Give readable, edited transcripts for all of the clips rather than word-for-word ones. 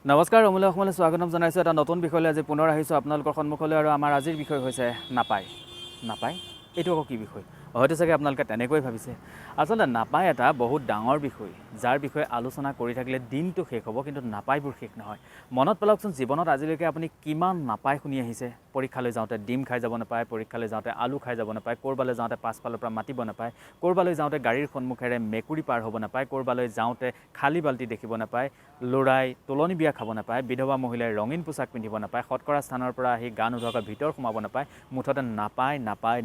নমস্কাৰ অমূল্য অসমলৈ স্বাগতম জনাইছোঁ এটা নতুন বিষয়লৈ আজি পুনৰ আহিছোঁ আপোনালোকৰ সন্মুখলৈ আৰু আমাৰ আজিৰ বিষয় হৈছে নাপায় এইটো আকৌ কি বিষয় হয়তো চাগে আপোনালোকে তেনেকৈ ভাবিছে আচলতে নাপায় এটা বহুত ডাঙৰ বিষয় যাৰ বিষয়ে আলোচনা কৰি থাকিলে দিনটো শেষ হ'ব কিন্তু নাপায়বোৰ শেষ নহয় মনত পেলাওকচোন জীৱনত আজিলৈকে আপুনি কিমান নাপায় শুনি আহিছে পৰীক্ষালৈ যাওঁতে ডিম খাই যাব নাপায় পৰীক্ষালৈ যাওঁতে আলু খাই যাব নাপায় ক'ৰবালৈ যাওঁতে পাছফালৰ পৰা মাতিব নাপায় ক'ৰবালৈ যাওঁতে গাড়ীৰ সন্মুখেৰে মেকুৰী পাৰ হ'ব নাপায় ক'ৰবালৈ যাওঁতে খালী বাল্টি দেখিব নাপায় ল'ৰাই তোলনি বিয়া খাব নাপায় বিধৱা মহিলাই ৰঙীন পোছাক পিন্ধিব নাপায় শতকৰা স্থানৰ পৰা আহি গা নোধোৱাকৈ ভিতৰ সোমাব নাপায় মুঠতে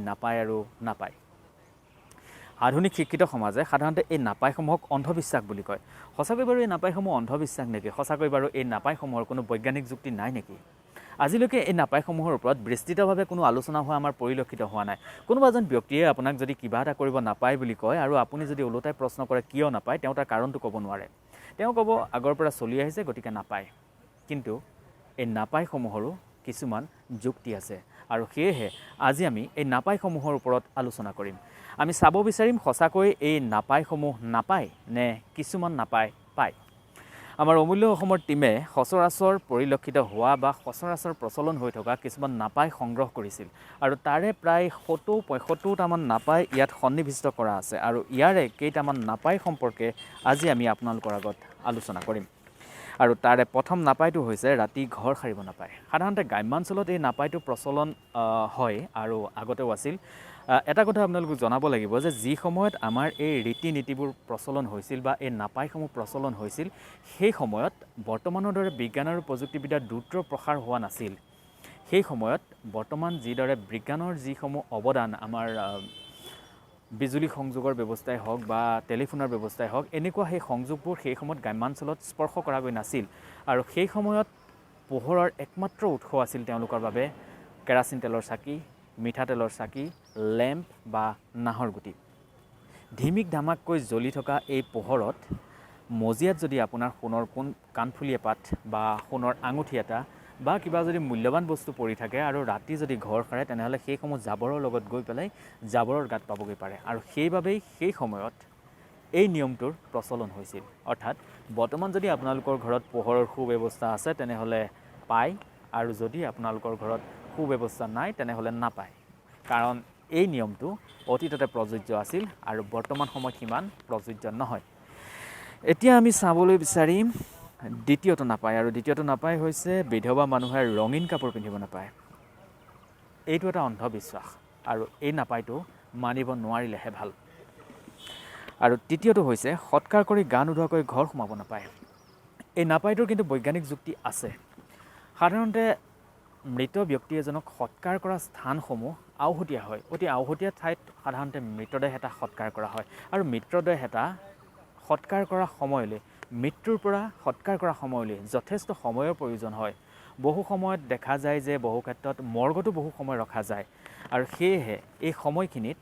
নাপায় আৰু নাপায় আধুনিক শিক্ষিত সমাজে সাধাৰণতে এই নাপায়সমূহক অন্ধবিশ্বাস বুলি কয় সঁচাকৈ বাৰু এই নাপায়সমূহ অন্ধবিশ্বাস নেকি সঁচাকৈ বাৰু এই নাপায়সমূহৰ কোনো বৈজ্ঞানিক যুক্তি নাই নেকি আজিলৈকে এই নাপায়সমূহৰ ওপৰত বিস্তৃতভাৱে কোনো আলোচনা হোৱা আমাৰ পৰিলক্ষিত হোৱা নাই কোনোবা এজন ব্যক্তিয়ে আপোনাক যদি কিবা এটা কৰিব নাপায় বুলি কয় আৰু আপুনি যদি ওলোটাই প্ৰশ্ন কৰে কিয় নাপায় তেওঁ তাৰ কাৰণটো ক'ব নোৱাৰে তেওঁ ক'ব আগৰ পৰা চলি আহিছে গতিকে নাপায় কিন্তু এই নাপায়সমূহৰো কিছুমান যুক্তি আছে আৰু সেয়েহে আজি আমি এই নাপায়সমূহৰ ওপৰত আলোচনা কৰিম আমি চাব বিচাৰিম সঁচাকৈ এই নাপায়সমূহ নাপায় নে কিছুমান নাপায় পায় আমাৰ অমূল্য অসমৰ টীমে সচৰাচৰ পৰিলক্ষিত হোৱা বা সচৰাচৰ প্ৰচলন হৈ থকা কিছুমান নাপায় সংগ্ৰহ কৰিছিল আৰু তাৰে প্ৰায় ৭০-৭৫টামান নাপায় ইয়াত সন্নিৱিষ্ট কৰা আছে আৰু ইয়াৰে কেইটামান নাপায় সম্পৰ্কে আজি আমি আপোনালোকৰ আগত আলোচনা কৰিম আৰু তাৰে প্ৰথম নাপায়টো হৈছে ৰাতি ঘৰ সাৰিব নাপায় সাধাৰণতে গ্ৰাম্যাঞ্চলত এই নাপায়টো প্ৰচলন হয় আৰু আগতেও আছিল এটা কথা আপোনালোকক জনাব লাগিব যে যি সময়ত আমাৰ এই ৰীতি নীতিবোৰ প্ৰচলন হৈছিল বা এই নাপায়সমূহ প্ৰচলন হৈছিল সেই সময়ত বৰ্তমানৰ দৰে বিজ্ঞান আৰু প্ৰযুক্তিবিদ্যাৰ দ্ৰুত প্ৰসাৰ হোৱা নাছিল সেই সময়ত বৰ্তমান যিদৰে বিজ্ঞানৰ যিসমূহ অৱদান আমাৰ বিজুলী সংযোগৰ ব্যৱস্থাই হওক বা টেলিফোনৰ ব্যৱস্থাই হওক এনেকুৱা সেই সংযোগবোৰ সেই সময়ত গ্ৰাম্যাঞ্চলত স্পৰ্শ কৰাগৈ নাছিল আৰু সেই সময়ত পোহৰৰ একমাত্ৰ উৎস আছিল তেওঁলোকৰ বাবে কেৰাচিন তেলৰ চাকি মিঠাতেলৰ চাকি লেম্প বা নাহৰ গুটি ধিমিক ধামাককৈ জ্বলি থকা এই পোহৰত মজিয়াত যদি আপোনাৰ সোণৰ কাণফুলি এপাত বা সোণৰ আঙুঠি এটা বা কিবা যদি মূল্যৱান বস্তু পৰি থাকে আৰু ৰাতি যদি ঘৰ সাৰে তেনেহ'লে সেইসমূহ জাবৰৰ লগত গৈ পেলাই জাবৰৰ গাত পাবগৈ পাৰে আৰু সেইবাবেই সেই সময়ত এই নিয়মটোৰ প্ৰচলন হৈছিল অৰ্থাৎ বৰ্তমান যদি আপোনালোকৰ ঘৰত পোহৰৰ সুব্যৱস্থা আছে তেনেহ'লে পায় আৰু যদি আপোনালোকৰ ঘৰত সুব্যৱস্থা নাই তেনেহ'লে নাপায় কাৰণ এই নিয়মটো অতীততে প্ৰযোজ্য আছিল আৰু বৰ্তমান সময়ত সিমান প্ৰযোজ্য নহয় এতিয়া আমি চাবলৈ বিচাৰিম দ্বিতীয়টো নাপায় আৰু দ্বিতীয়টো নাপায় হৈছে বিধৱা মানুহে ৰঙীন কাপোৰ পিন্ধিব নাপায় এইটো এটা অন্ধবিশ্বাস আৰু এই নাপায়টো মানিব নোৱাৰিলেহে ভাল আৰু তৃতীয়টো হৈছে সৎকাৰ কৰি গা নোধোৱাকৈ ঘৰ সোমাব নাপায় এই নাপায়টোৰ কিন্তু বৈজ্ঞানিক যুক্তি আছে সাধাৰণতে মৃত ব্যক্তি এজনক সৎকাৰ কৰা স্থানসমূহ আওহতীয়া হয় অতি আওহতীয়া ঠাইত সাধাৰণতে মৃতদেহ এটা সৎকাৰ কৰা হয় আৰু মৃতদেহ এটা সৎকাৰ কৰা সময়লৈ মৃত্যুৰ পৰা সৎকাৰ কৰা সময়লৈ যথেষ্ট সময়ৰ প্ৰয়োজন হয় বহু সময়ত দেখা যায় যে বহু ক্ষেত্ৰত মৰ্গতো বহু সময় ৰখা যায় আৰু সেয়েহে এই সময়খিনিত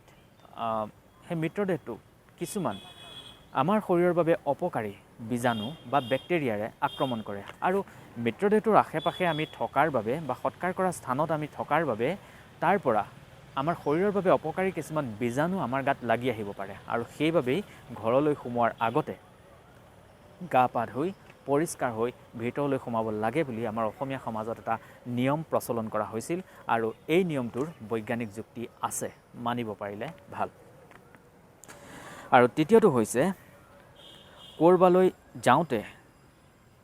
সেই মৃতদেহটো কিছুমান আমাৰ শৰীৰৰ বাবে অপকাৰী বীজাণু বা বেক্টেৰিয়াৰে আক্ৰমণ কৰে আৰু মৃতদেহটোৰ আশে পাশে আমি থকাৰ বাবে বা সৎকাৰ কৰা স্থানত আমি থকাৰ বাবে তাৰ পৰা আমাৰ শৰীৰৰ বাবে অপকাৰী কিছুমান বীজাণু আমাৰ গাত লাগি আহিব পাৰে আৰু সেইবাবেই ঘৰলৈ সোমোৱাৰ আগতে গা পা ধুই পৰিষ্কাৰ হৈ ভিতৰলৈ সোমাব লাগে বুলি আমাৰ অসমীয়া সমাজত এটা নিয়ম প্ৰচলন কৰা হৈছিল আৰু এই নিয়মটোৰ বৈজ্ঞানিক যুক্তি আছে মানিব পাৰিলে ভাল আৰু তৃতীয়টো হৈছে ক'ৰবালৈ যাওঁতে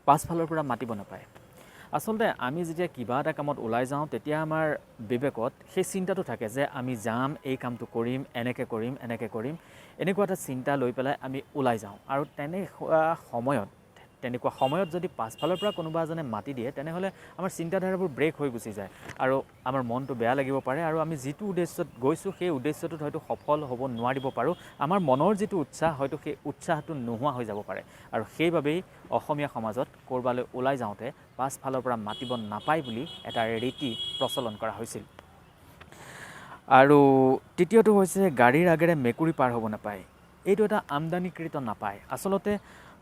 পাছফালৰ পৰা মাতিব নাপায় আচলতে আমি যেতিয়া কিবা এটা কামত ওলাই যাওঁ তেতিয়া আমাৰ বিবেকত সেই চিন্তাটো থাকে যে আমি যাম এই কামটো কৰিম এনেকৈ কৰিম এনেকুৱা এটা চিন্তা লৈ পেলাই আমি ওলাই যাওঁ আৰু তেনেকুৱা সময়ত যদি পাছফালৰ পৰা কোনোবা এজনে মাতি দিয়ে তেনেহ'লে আমাৰ চিন্তাধাৰাবোৰ ব্ৰেক হৈ গুচি যায় আৰু আমাৰ মনটো বেয়া লাগিব পাৰে আৰু আমি যিটো উদ্দেশ্যত গৈছোঁ সেই উদ্দেশ্যটোত হয়তো সফল হ'ব নোৱাৰিব পাৰোঁ আমাৰ মনৰ যিটো উৎসাহ হয়তো সেই উৎসাহটো নোহোৱা হৈ যাব পাৰে আৰু সেইবাবেই অসমীয়া সমাজত ক'ৰবালৈ ওলাই যাওঁতে পাছফালৰ পৰা মাতিব নাপায় বুলি এটা ৰীতি প্ৰচলন কৰা হৈছিল আৰু তৃতীয়টো হৈছে গাড়ীৰ আগেৰে মেকুৰী পাৰ হ'ব নাপায় এইটো এটা আমদানিকৃত নাপায় আচলতে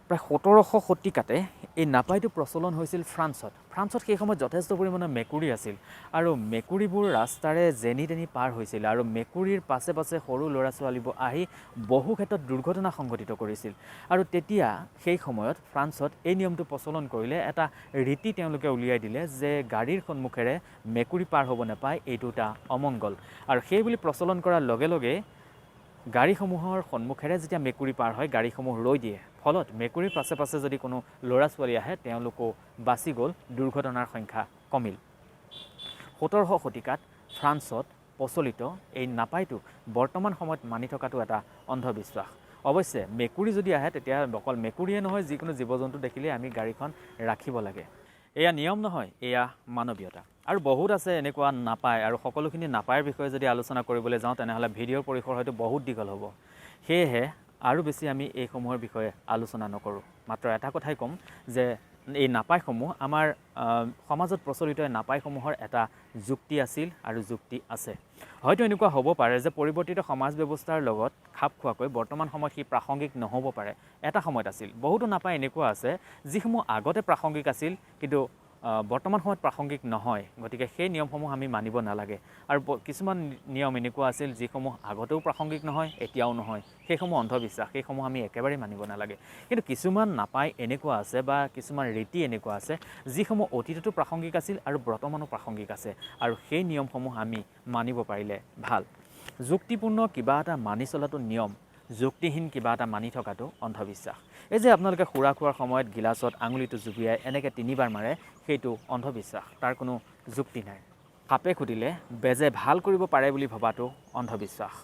প্ৰায় 1700 শতিকাতে এই নাপাইটো প্ৰচলন হৈছিল ফ্ৰান্সত সেই সময়ত যথেষ্ট পৰিমাণৰ মেকুৰী আছিল আৰু মেকুৰীবোৰ ৰাস্তাৰে যেনি তেনি পাৰ হৈছিল আৰু মেকুৰীৰ পাছে পাছে সৰু ল'ৰা ছোৱালীবোৰ আহি বহু ক্ষেত্ৰত দুৰ্ঘটনা সংঘটিত কৰিছিল আৰু তেতিয়া সেই সময়ত ফ্ৰান্সত এই নিয়মটো প্ৰচলন কৰিলে এটা ৰীতি তেওঁলোকে উলিয়াই দিলে যে গাড়ীৰ সন্মুখেৰে মেকুৰী পাৰ হ'ব নাপায়, এইটো এটা অমংগল আৰু সেই বুলি প্ৰচলন কৰাৰ লগে লগে গাড়ীসমূহৰ সন্মুখেৰে যেতিয়া মেকুৰী পাৰ হয় গাড়ীসমূহ ৰৈ দিয়ে, ফলত মেকুৰীৰ পাছে পাছে যদি কোনো ল'ৰা ছোৱালী আহে তেওঁলোকো বাচি গ'ল, দুৰ্ঘটনাৰ সংখ্যা কমিল। 1700 শতিকাত ফ্ৰান্সত প্ৰচলিত এই নাপাইটো বৰ্তমান সময়ত মানি থকাটো এটা অন্ধবিশ্বাস। অৱশ্যে মেকুৰী যদি আহে তেতিয়া অকল মেকুৰীয়ে নহয়, যিকোনো জীৱ জন্তু দেখিলে আমি গাড়ীখন ৰাখিব লাগে। এয়া নিয়ম নহয়, এয়া মানৱীয়তা। আৰু বহুত আছে এনেকুৱা নাপায় আৰু সকলোখিনি নাপায়ৰ বিষয়ে যদি আলোচনা কৰিবলৈ যাওঁ তেনেহ'লে ভিডিঅ'ৰ পৰিসৰ হয়তো বহুত দীঘল হ'ব। সেয়েহে আৰু বেছি আমি এইসমূহৰ বিষয়ে আলোচনা নকৰোঁ। মাত্ৰ এটা কথাই ক'ম যে এই নাপায়সমূহ আমাৰ সমাজত প্ৰচলিত নাপায়সমূহৰ এটা যুক্তি আছিল আৰু যুক্তি আছে। হয়তো এনেকুৱা হ'ব পাৰে যে পৰিৱৰ্তিত সমাজ ব্যৱস্থাৰ লগত খাপ খোৱাকৈ বৰ্তমান সময়ত সি প্ৰাসংগিক নহ'ব পাৰে। এটা সময়ত আছিল। বহুতো নাপায় এনেকুৱা আছে যিসমূহ আগতে প্ৰাসংগিক আছিল কিন্তু বৰ্তমান সময়ত প্ৰাসংগিক নহয়, গতিকে সেই নিয়মসমূহ আমি মানিব নালাগে। আৰু কিছুমান নিয়ম এনেকুৱা আছিল যিসমূহ আগতেও প্ৰাসংগিক নহয়, এতিয়াও নহয়, সেইসমূহ অন্ধবিশ্বাস, সেইসমূহ আমি একেবাৰেই মানিব নালাগে। কিন্তু কিছুমান নাপায় এনেকুৱা আছে বা কিছুমান ৰীতি এনেকুৱা আছে যিসমূহ অতীততো প্ৰাসংগিক আছিল আৰু বৰ্তমানো প্ৰাসংগিক আছে আৰু সেই নিয়মসমূহ আমি মানিব পাৰিলে ভাল। যুক্তিপূৰ্ণ কিবা এটা মানি চলাটো নিয়ম, যুক্তিহীন কিবা এটা মানি থকাটো অন্ধবিশ্বাস। এই যে আপোনালোকে সুৰা খোৱাৰ সময়ত গিলাচত আঙুলিটো জুবিয়াই এনেকৈ 3বাৰ মাৰে, সেইটো অন্ধবিশ্বাস, তাৰ কোনো যুক্তি নাই। সাপে খুটিলে বেজে ভাল কৰিব পাৰে বুলি ভবাটো অন্ধবিশ্বাস।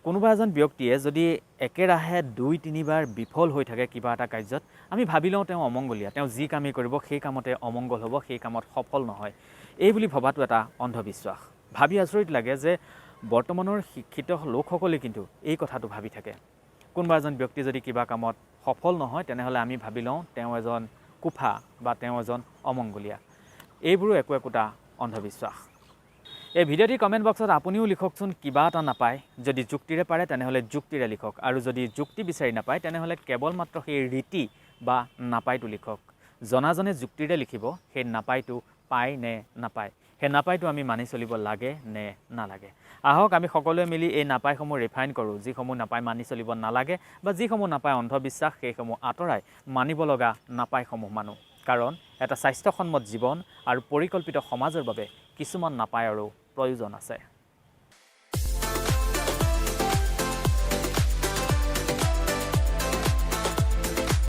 কোনোবা এজন ব্যক্তিয়ে যদি একেৰাহে 2-3বাৰ বিফল হৈ থাকে কিবা এটা কাৰ্যত, আমি ভাবি লওঁ তেওঁ অমংগলীয়া, তেওঁ যি কামেই কৰিব সেই কামতে অমংগল হ'ব, সেই কামত সফল নহয়, এই বুলি ভবাটো এটা অন্ধবিশ্বাস। ভাবি আচৰিত লাগে যে বৰ্তমানৰ শিক্ষিত লোকসকলে কিন্তু এই কথাটো ভাবি থাকে। কোনোবা এজন ব্যক্তি যদি কিবা কামত সফল নহয় তেনেহ'লে আমি ভাবি লওঁ তেওঁ এজন কুফা বা তেওঁ এজন অমংগলীয়া। এইবোৰো একোটা অন্ধবিশ্বাস। এই ভিডিঅ'টিৰ কমেণ্ট বক্সত আপুনিও লিখকচোন কিবা এটা নাপায়, যদি যুক্তিৰে পাৰে তেনেহ'লে যুক্তিৰে লিখক আৰু যদি যুক্তি বিচাৰি নাপায় তেনেহ'লে কেৱল মাত্ৰ সেই ৰীতি বা নাপায়টো লিখক। জনাজনে যুক্তিৰে লিখিব সেই নাপায়টো পায় নে নাপায়, সেই নাপায়টো আমি মানি চলিব লাগে নে নালাগে। আহক আমি সকলোৱে মিলি এই নাপায়সমূহ ৰিফাইন কৰোঁ, যিসমূহ নাপায় মানি চলিব নালাগে বা যিসমূহ নাপায় অন্ধবিশ্বাস সেইসমূহ আঁতৰাই মানিব লগা নাপায়সমূহ মানো। কাৰণ এটা স্বাস্থ্যসন্মত জীৱন আৰু পৰিকল্পিত সমাজৰ বাবে কিছুমান নাপায়ৰো প্ৰয়োজন আছে।